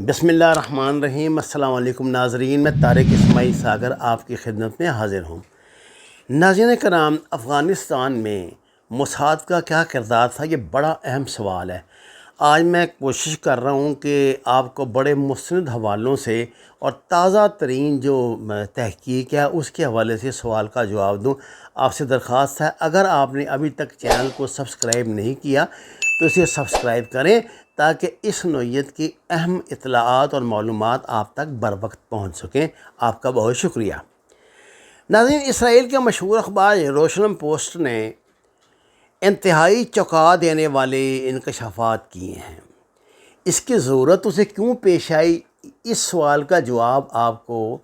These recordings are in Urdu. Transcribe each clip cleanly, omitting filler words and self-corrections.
بسم اللہ الرحمن الرحیم۔ السلام علیکم ناظرین، میں طارق اسماعیل ساگر آپ کی خدمت میں حاضر ہوں۔ ناظرین کرام، افغانستان میں موساد کا کیا کردار تھا، یہ بڑا اہم سوال ہے۔ آج میں کوشش کر رہا ہوں کہ آپ کو بڑے مستند حوالوں سے اور تازہ ترین جو تحقیق ہے اس کے حوالے سے سوال کا جواب دوں۔ آپ سے درخواست ہے، اگر آپ نے ابھی تک چینل کو سبسکرائب نہیں کیا تو اسے سبسکرائب کریں تاکہ اس نوعیت کی اہم اطلاعات اور معلومات آپ تک بر وقت پہنچ سکیں۔ آپ کا بہت شکریہ۔ ناظرین، اسرائیل کے مشہور اخبار یروشلم پوسٹ نے انتہائی چونکا دینے والے انکشافات کیے ہیں۔ اس کی ضرورت اسے کیوں پیش آئی، اس سوال کا جواب آپ کو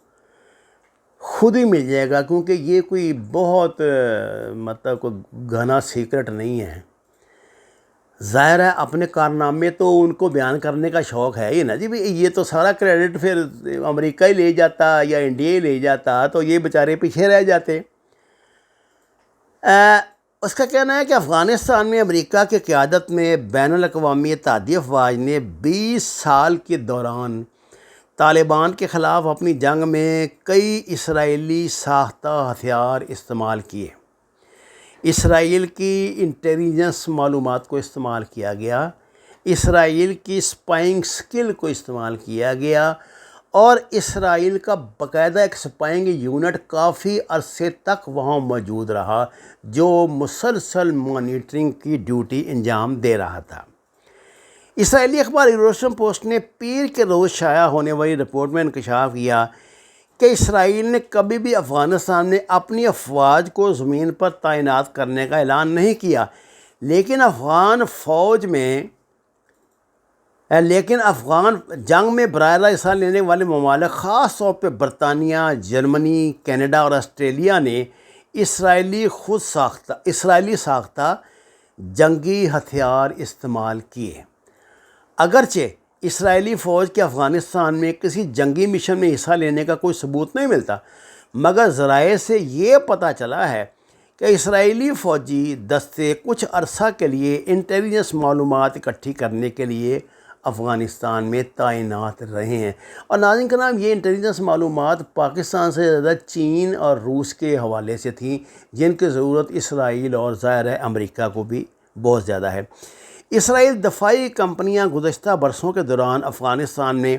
خود ہی مل جائے گا، کیونکہ یہ کوئی بہت کوئی گھنا سیکرٹ نہیں ہے۔ ظاہر ہے اپنے کارنامے تو ان کو بیان کرنے کا شوق ہے ہی نا جی، یہ تو سارا کریڈٹ پھر امریکہ ہی لے جاتا یا انڈیا ہی لے جاتا تو یہ بیچارے پیچھے رہ جاتے۔ اس کا کہنا ہے کہ افغانستان میں امریکہ کی قیادت میں بین الاقوامی اتحادی افواج نے 20 سال کے دوران طالبان کے خلاف اپنی جنگ میں کئی اسرائیلی ساختہ ہتھیار استعمال کیے۔ اسرائیل کی انٹیلیجنس معلومات کو استعمال کیا گیا، اسرائیل کی اسپائنگ سکل کو استعمال کیا گیا، اور اسرائیل کا باقاعدہ ایک اسپائنگ یونٹ کافی عرصے تک وہاں موجود رہا جو مسلسل مانیٹرنگ کی ڈیوٹی انجام دے رہا تھا۔ اسرائیلی اخبار یروشلم پوسٹ نے پیر کے روز شائع ہونے والی رپورٹ میں انکشاف کیا کہ اسرائیل نے کبھی بھی افغانستان میں اپنی افواج کو زمین پر تعینات کرنے کا اعلان نہیں کیا، لیکن افغان جنگ میں براہ راست حصہ لینے والے ممالک، خاص طور پہ برطانیہ، جرمنی، کینیڈا اور آسٹریلیا نے اسرائیلی ساختہ جنگی ہتھیار استعمال کیے۔ اگرچہ اسرائیلی فوج کے افغانستان میں کسی جنگی مشن میں حصہ لینے کا کوئی ثبوت نہیں ملتا، مگر ذرائع سے یہ پتہ چلا ہے کہ اسرائیلی فوجی دستے کچھ عرصہ کے لیے انٹیلیجنس معلومات اکٹھی کرنے کے لیے افغانستان میں تعینات رہے ہیں۔ اور ناظرین کرام، یہ انٹیلیجنس معلومات پاکستان سے زیادہ چین اور روس کے حوالے سے تھیں، جن کی ضرورت اسرائیل اور ظاہر ہے امریکہ کو بھی بہت زیادہ ہے۔ اسرائیل دفاعی کمپنیاں گزشتہ برسوں کے دوران افغانستان میں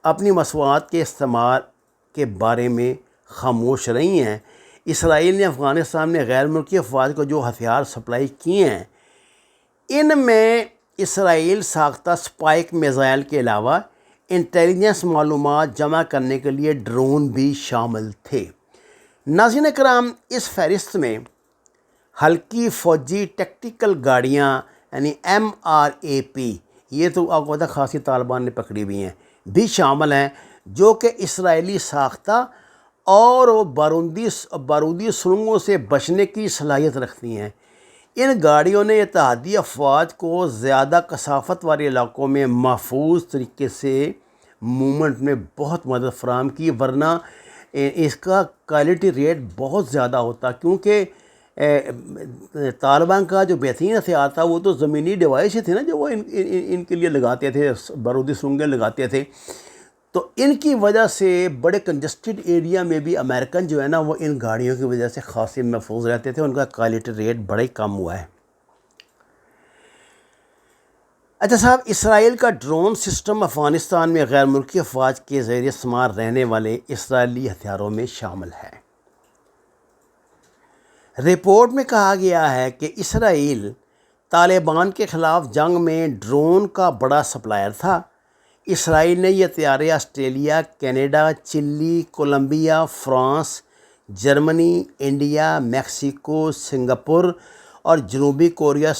اپنی مصنوعات کے استعمال کے بارے میں خاموش رہی ہیں۔ اسرائیل نے افغانستان میں غیر ملکی افواج کو جو ہتھیار سپلائی کیے ہیں، ان میں اسرائیل ساختہ اسپائک میزائل کے علاوہ انٹیلیجنس معلومات جمع کرنے کے لیے ڈرون بھی شامل تھے۔ ناظرین کرام، اس فہرست میں ہلکی فوجی ٹیکٹیکل گاڑیاں یعنی MRAP، یہ تو آپ کو پتہ خاصی طالبان نے پکڑی ہوئی ہیں، بھی شامل ہیں، جو کہ اسرائیلی ساختہ اور بارودی سرنگوں سے بچنے کی صلاحیت رکھتی ہیں۔ ان گاڑیوں نے اتحادی افواج کو زیادہ کثافت والے علاقوں میں محفوظ طریقے سے موومنٹ میں بہت مدد فراہم کی، ورنہ اس کا کوالٹی ریٹ بہت زیادہ ہوتا، کیونکہ طالبان کا جو بہترین ہتھیار تھا وہ تو زمینی ڈیوائس ہی تھے نا، جو وہ ان کے لیے لگاتے تھے، بارودی سرنگیں لگاتے تھے۔ تو ان کی وجہ سے بڑے کنجسٹڈ ایریا میں بھی امریکن جو ہے نا وہ ان گاڑیوں کی وجہ سے خاصی محفوظ رہتے تھے، ان کا کوالٹی ریٹ بڑا ہی کم ہوا ہے۔ اچھا صاحب، اسرائیل کا ڈرون سسٹم افغانستان میں غیر ملکی افواج کے زیر استعمال رہنے والے اسرائیلی ہتھیاروں میں شامل ہے۔ رپورٹ میں کہا گیا ہے کہ اسرائیل طالبان کے خلاف جنگ میں ڈرون کا بڑا سپلائر تھا۔ اسرائیل نے یہ ہتھیاریں Australia, Canada, Chile, Colombia, France, Germany, India, Mexico, Singapore اور جنوبی کوریا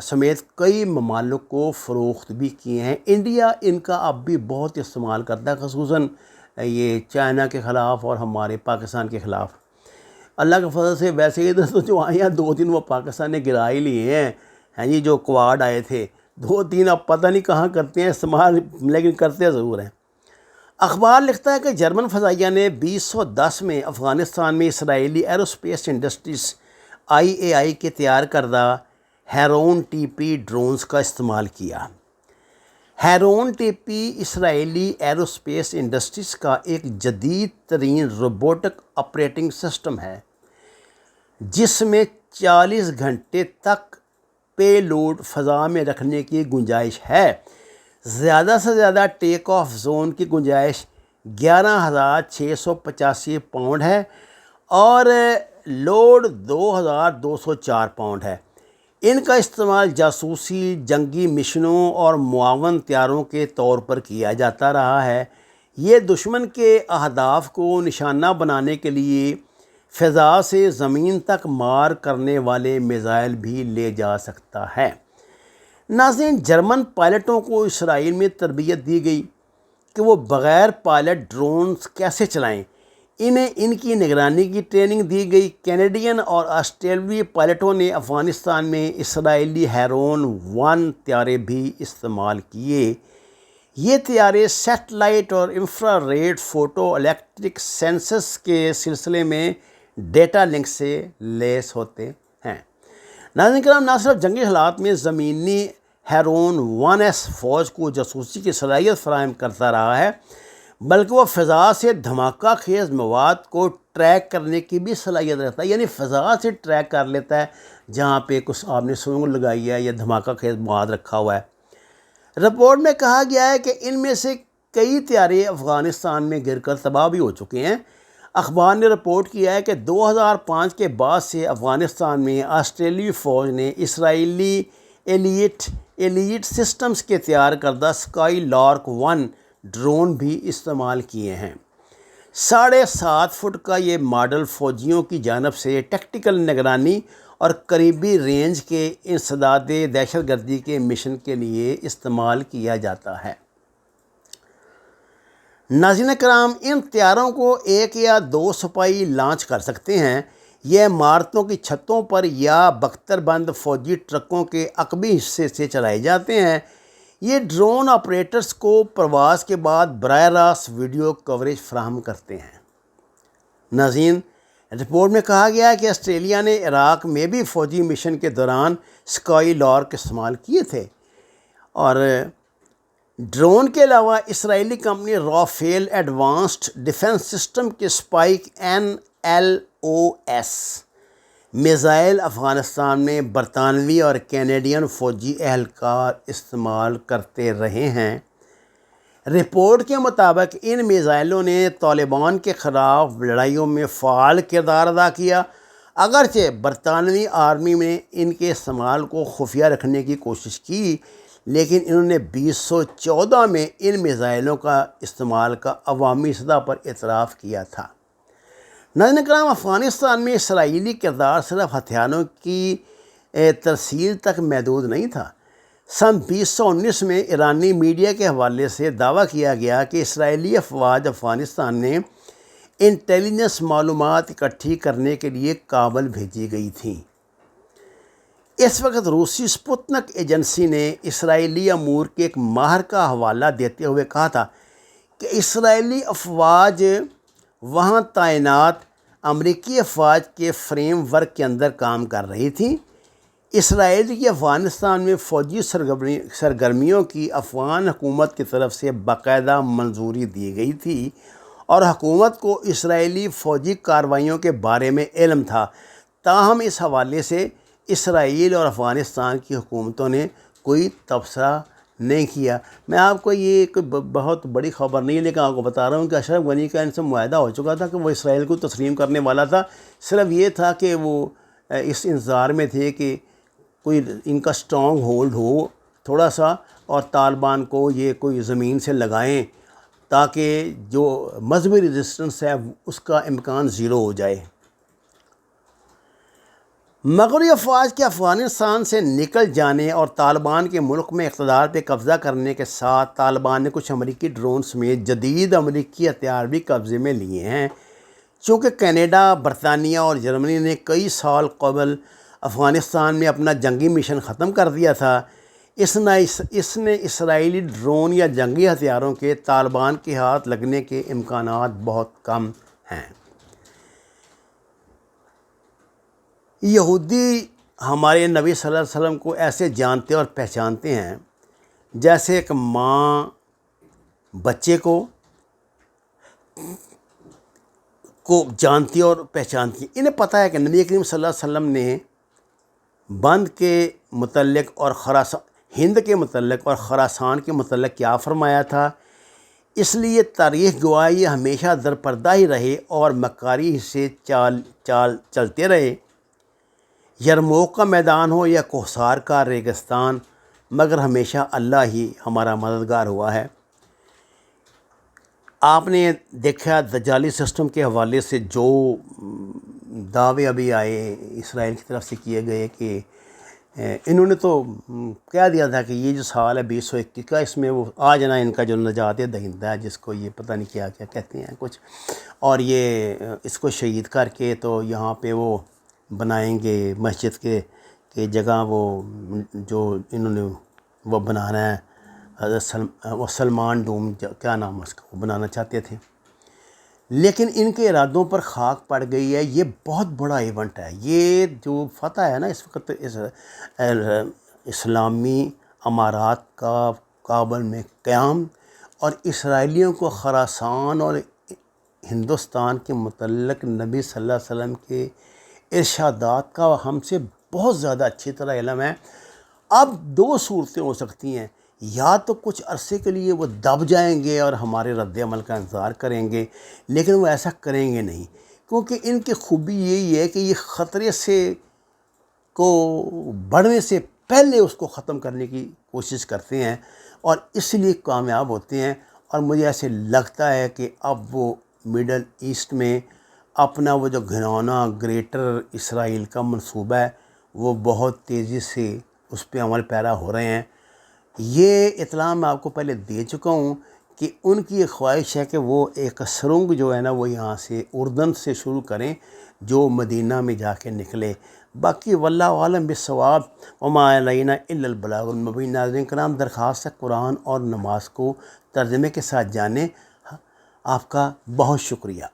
سمیت کئی ممالک کو فروخت بھی کیے ہیں۔ انڈیا ان کا اب بھی بہت استعمال کرتا ہے، خصوصاً یہ چائنا کے خلاف اور ہمارے پاکستان کے خلاف۔ اللہ کے فضل سے ویسے ادھر تو جو آئے ہیں 2 وہ پاکستان نے گرا ہی لیے ہیں جی، جو کوارڈ آئے تھے 2 اب پتہ نہیں کہاں کرتے ہیں استعمال، لیکن کرتے ضرور ہیں۔ اخبار لکھتا ہے کہ جرمن فضائیہ نے 2010 میں افغانستان میں اسرائیلی ایروسپیس انڈسٹریز IAI کے تیار کردہ ہیرون TP ڈرونز کا استعمال کیا۔ ہیرون ٹی پی اسرائیلی ایروسپیس انڈسٹریز کا ایک جدید ترین روبوٹک آپریٹنگ سسٹم ہے جس میں 40 گھنٹے تک پے لوڈ فضا میں رکھنے کی گنجائش ہے۔ زیادہ سے زیادہ ٹیک آف زون کی گنجائش 11,685 پاؤنڈ ہے اور لوڈ 2,204 پاؤنڈ ہے۔ ان کا استعمال جاسوسی، جنگی مشنوں اور معاون طیاروں کے طور پر کیا جاتا رہا ہے۔ یہ دشمن کے اہداف کو نشانہ بنانے کے لیے فضا سے زمین تک مار کرنے والے میزائل بھی لے جا سکتا ہے۔ ناظرین، جرمن پائلٹوں کو اسرائیل میں تربیت دی گئی کہ وہ بغیر پائلٹ ڈرونز کیسے چلائیں۔ انہیں ان کی نگرانی کی ٹریننگ دی گئی۔ کینیڈین اور آسٹریلوی پائلٹوں نے افغانستان میں اسرائیلی ہیرون 1 طیارے بھی استعمال کیے۔ یہ طیارے سیٹلائٹ اور infrared photoelectric sensors کے سلسلے میں ڈیٹا لنک سے لیس ہوتے ہیں۔ ناظرین کرام، نہ صرف جنگی حالات میں زمینی ہیرون 1S فوج کو جاسوسی کی صلاحیت فراہم کرتا رہا ہے، بلکہ وہ فضا سے دھماکہ خیز مواد کو ٹریک کرنے کی بھی صلاحیت رکھتا ہے، یعنی فضا سے ٹریک کر لیتا ہے جہاں پہ کچھ آپ نے سونگ لگائی ہے یا دھماکہ خیز مواد رکھا ہوا ہے۔ رپورٹ میں کہا گیا ہے کہ ان میں سے کئی طیارے افغانستان میں گر کر تباہ بھی ہو چکے ہیں۔ اخبار نے رپورٹ کیا ہے کہ 2005 کے بعد سے افغانستان میں آسٹریلوی فوج نے اسرائیلی ایلیٹ سسٹمز کے تیار کردہ اسکائی لارک 1 ڈرون بھی استعمال کیے ہیں۔ 7.5 فٹ کا یہ ماڈل فوجیوں کی جانب سے ٹیکٹیکل نگرانی اور قریبی رینج کے انسداد دہشت گردی کے مشن کے لیے استعمال کیا جاتا ہے۔ ناظرین کرام، ان طیاروں کو 1 یا 2 سپاہی لانچ کر سکتے ہیں۔ یہ عمارتوں کی چھتوں پر یا بختر بند فوجی ٹرکوں کے عقبی حصے سے چلائے جاتے ہیں۔ یہ ڈرون آپریٹرز کو پرواز کے بعد براہ راست ویڈیو کوریج فراہم کرتے ہیں۔ ناظرین، رپورٹ میں کہا گیا ہے کہ آسٹریلیا نے عراق میں بھی فوجی مشن کے دوران اسکائی لارک استعمال کیے تھے، اور ڈرون کے علاوہ اسرائیلی company Rafael advanced defence system کے اسپائک NLOS میزائل افغانستان میں برطانوی اور کینیڈین فوجی اہلکار استعمال کرتے رہے ہیں۔ رپورٹ کے مطابق ان میزائلوں نے طالبان کے خلاف لڑائیوں میں فعال کردار ادا کیا، اگرچہ برطانوی آرمی نے ان کے استعمال کو خفیہ رکھنے کی کوشش کی، لیکن انہوں نے 2014 میں ان میزائلوں کا استعمال کا عوامی سطح پر اعتراف کیا تھا۔ ناظرین کرام، افغانستان میں اسرائیلی کردار صرف ہتھیاروں کی ترسیل تک محدود نہیں تھا۔ سن 2019 میں ایرانی میڈیا کے حوالے سے دعویٰ کیا گیا کہ اسرائیلی افواج افغانستان میں انٹیلیجنس معلومات اکٹھی کرنے کے لیے کابل بھیجی گئی تھیں۔ اس وقت روسی سپوتنک ایجنسی نے اسرائیلی امور کے ایک ماہر کا حوالہ دیتے ہوئے کہا تھا کہ اسرائیلی افواج وہاں تعینات امریکی افواج کے فریم ورک کے اندر کام کر رہی تھیں۔ اسرائیل کی افغانستان میں فوجی سرگرمیوں کی افغان حکومت کی طرف سے باقاعدہ منظوری دی گئی تھی، اور حکومت کو اسرائیلی فوجی کارروائیوں کے بارے میں علم تھا، تاہم اس حوالے سے اسرائیل اور افغانستان کی حکومتوں نے کوئی تبصرہ نہیں کیا۔ میں آپ کو یہ ایک بہت بڑی خبر نہیں ہے، لیکن آپ کو بتا رہا ہوں کہ اشرف غنی کا ان سے معاہدہ ہو چکا تھا کہ وہ اسرائیل کو تسلیم کرنے والا تھا۔ صرف یہ تھا کہ وہ اس انتظار میں تھے کہ کوئی ان کا سٹرانگ ہولڈ ہو تھوڑا سا، اور طالبان کو یہ کوئی زمین سے لگائیں تاکہ جو مذہبی ریزسٹنس ہے اس کا امکان زیرو ہو جائے۔ مغربی افواج کے افغانستان سے نکل جانے اور طالبان کے ملک میں اقتدار پہ قبضہ کرنے کے ساتھ طالبان نے کچھ امریکی ڈرون سمیت جدید امریکی ہتھیار بھی قبضے میں لیے ہیں۔ چونکہ کینیڈا، برطانیہ اور جرمنی نے کئی سال قبل افغانستان میں اپنا جنگی مشن ختم کر دیا تھا، اس نے اسرائیلی ڈرون یا جنگی ہتھیاروں کے طالبان کے ہاتھ لگنے کے امکانات بہت کم ہیں۔ یہودی ہمارے نبی صلی اللہ علیہ وسلم کو ایسے جانتے اور پہچانتے ہیں جیسے ایک ماں بچے کو جانتی اور پہچانتی ہے. انہیں پتہ ہے کہ نبی کریم صلی اللہ علیہ وسلم نے بند کے متعلق اور ہند کے متعلق اور خراسان کے متعلق کیا فرمایا تھا. اس لیے تاریخ گواہ یہ ہمیشہ درپردہ ہی رہے اور مکاری سے چلتے رہے. یرموک کا میدان ہو یا کوہسار کا ریگستان، مگر ہمیشہ اللہ ہی ہمارا مددگار ہوا ہے. آپ نے دیکھا دجالی سسٹم کے حوالے سے جو دعوے ابھی آئے اسرائیل کی طرف سے کیے گئے کہ انہوں نے تو کہہ دیا تھا کہ یہ جو سال ہے 2021 کا، اس میں وہ آ جانا ان کا جو نجات دہندہ ہے، جس کو یہ پتہ نہیں کیا کیا کہتے ہیں کچھ، اور یہ اس کو شہید کر کے تو یہاں پہ وہ بنائیں گے مسجد کے جگہ، وہ جو انہوں نے وہ بنانا ہے وہ سلمان ڈوم کیا نام ہے اس کا، وہ بنانا چاہتے تھے. لیکن ان کے ارادوں پر خاک پڑ گئی ہے. یہ بہت بڑا ایونٹ ہے. یہ جو فتح ہے نا اس وقت اسلامی امارات کا کابل میں قیام، اور اسرائیلیوں کو خراسان اور ہندوستان کے متعلق نبی صلی اللہ علیہ وسلم کے ارشادات کا ہم سے بہت زیادہ اچھی طرح علم ہے. اب دو صورتیں ہو سکتی ہیں، یا تو کچھ عرصے کے لیے وہ دب جائیں گے اور ہمارے رد عمل کا انتظار کریں گے، لیکن وہ ایسا کریں گے نہیں، کیونکہ ان کی خوبی یہی ہے کہ یہ خطرے سے کو بڑھنے سے پہلے اس کو ختم کرنے کی کوشش کرتے ہیں اور اس لیے کامیاب ہوتے ہیں. اور مجھے ایسے لگتا ہے کہ اب وہ مڈل ایسٹ میں اپنا وہ جو گھناؤنا گریٹر اسرائیل کا منصوبہ ہے وہ بہت تیزی سے اس پہ عمل پیرا ہو رہے ہیں. یہ اطلاع میں آپ کو پہلے دے چکا ہوں کہ ان کی یہ خواہش ہے کہ وہ ایک سرنگ جو ہے نا وہ یہاں سے اردن سے شروع کریں جو مدینہ میں جا کے نکلے. باقی واللہ عالم بالصواب وما علینا الا البلاغ المبین. ناظرین کرام، درخواست ہے قرآن اور نماز کو ترجمے کے ساتھ جانیں. آپ کا بہت شکریہ.